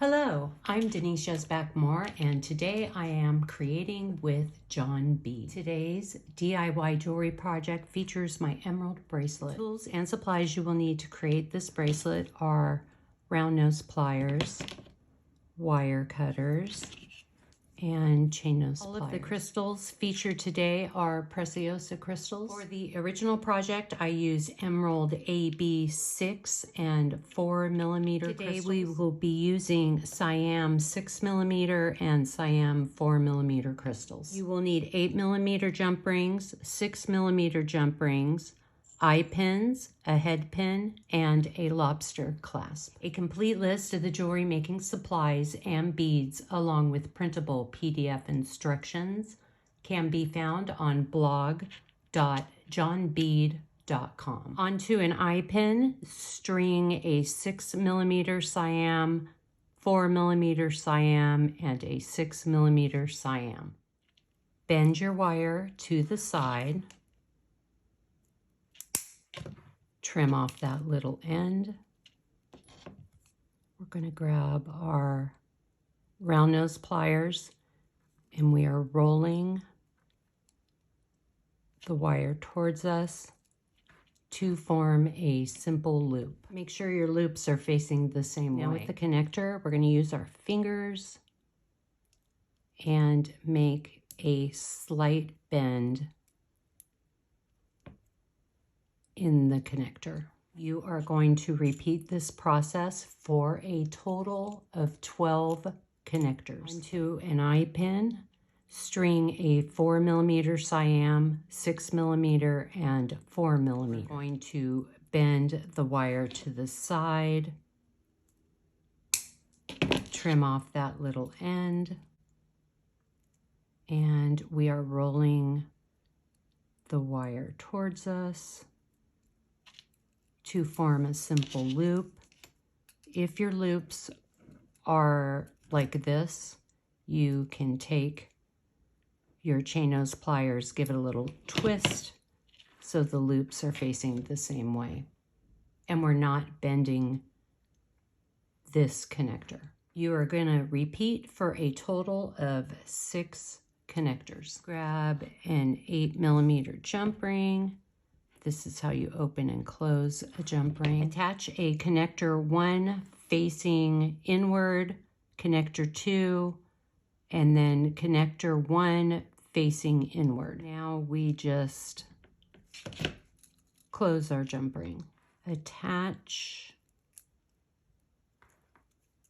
Hello, I'm Denise Yezbak Moore, and today I am creating with John Bead. Today's DIY jewelry project features my emerald bracelet. Tools and supplies you will need to create this bracelet are round nose pliers, wire cutters, and chain nose pliers. All of the crystals featured today are Preciosa Crystals. For the original project, I use Emerald AB 6 and 4 millimeter crystals. Today we will be using Siam 6 millimeter and Siam 4 millimeter crystals. You will need 8 millimeter jump rings, 6 millimeter jump rings, eye pins, a head pin, and a lobster clasp. A complete list of the jewelry making supplies and beads along with printable PDF instructions can be found on blog.johnbead.com. Onto an eye pin, string a 6 millimeter Siam, 4 millimeter Siam, and a 6 millimeter Siam. Bend your wire to the side. Trim off that little end. We're going to grab our round nose pliers and we are rolling the wire towards us to form a simple loop. Make sure your loops are facing the same way. Now with the connector, we're going to use our fingers and make a slight bend in the connector. You are going to repeat this process for a total of 12 connectors. Onto an eye pin, string a 4 millimeter Siam, 6 millimeter, and 4 millimeter. We're going to bend the wire to the side, trim off that little end, and we are rolling the wire towards us to form a simple loop. If your loops are like this, you can take your chain nose pliers, give it a little twist so the loops are facing the same way. And we're not bending this connector. You are going to repeat for a total of 6 connectors. Grab an 8 millimeter jump ring. This is how you open and close a jump ring. Attach a connector 1 facing inward, connector 2, and then connector 1 facing inward. Now we just close our jump ring. Attach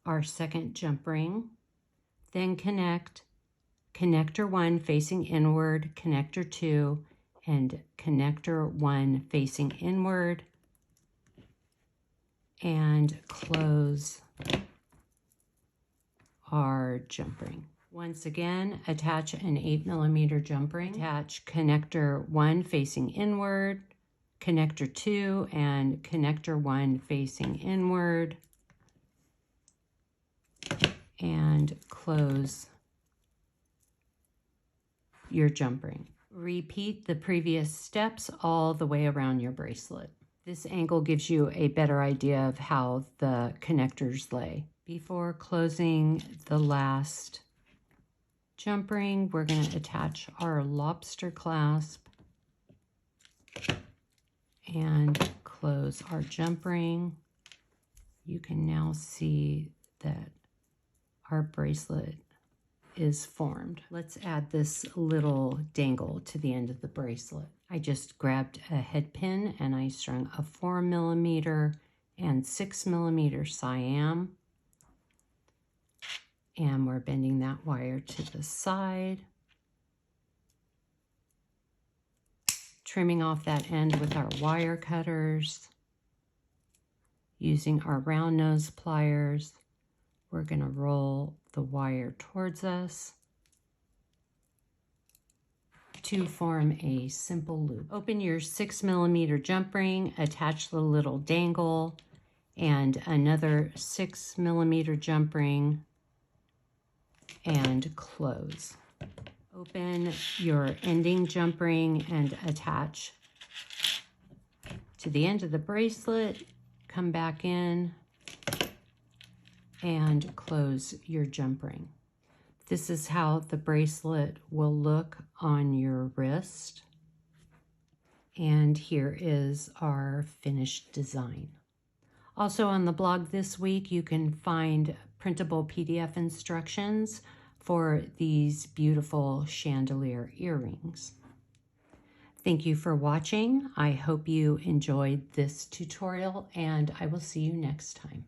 our second jump ring, then connect connector 1 facing inward, connector 2, and connector 1 facing inward, and close our jump ring. Once again, attach an 8 millimeter jump ring. Attach connector 1 facing inward, connector 2, and connector 1 facing inward, and close your jump ring. Repeat the previous steps all the way around your bracelet. This angle gives you a better idea of how the connectors lay. Before closing the last jump ring, we're going to attach our lobster clasp and close our jump ring. You can now see that our bracelet is formed. Let's add this little dangle to the end of the bracelet. I just grabbed a head pin and I strung a 4 millimeter and 6 millimeter Siam. And we're bending that wire to the side. Trimming off that end with our wire cutters. Using our round nose pliers, we're going to roll the wire towards us to form a simple loop. Open your 6 millimeter jump ring, attach the little dangle, and another 6 millimeter jump ring, and close. Open your ending jump ring and attach to the end of the bracelet. Come back in, and close your jump ring. This is how the bracelet will look on your wrist. And here is our finished design. Also on the blog this week, you can find printable PDF instructions for these beautiful chandelier earrings. Thank you for watching. I hope you enjoyed this tutorial, and I will see you next time.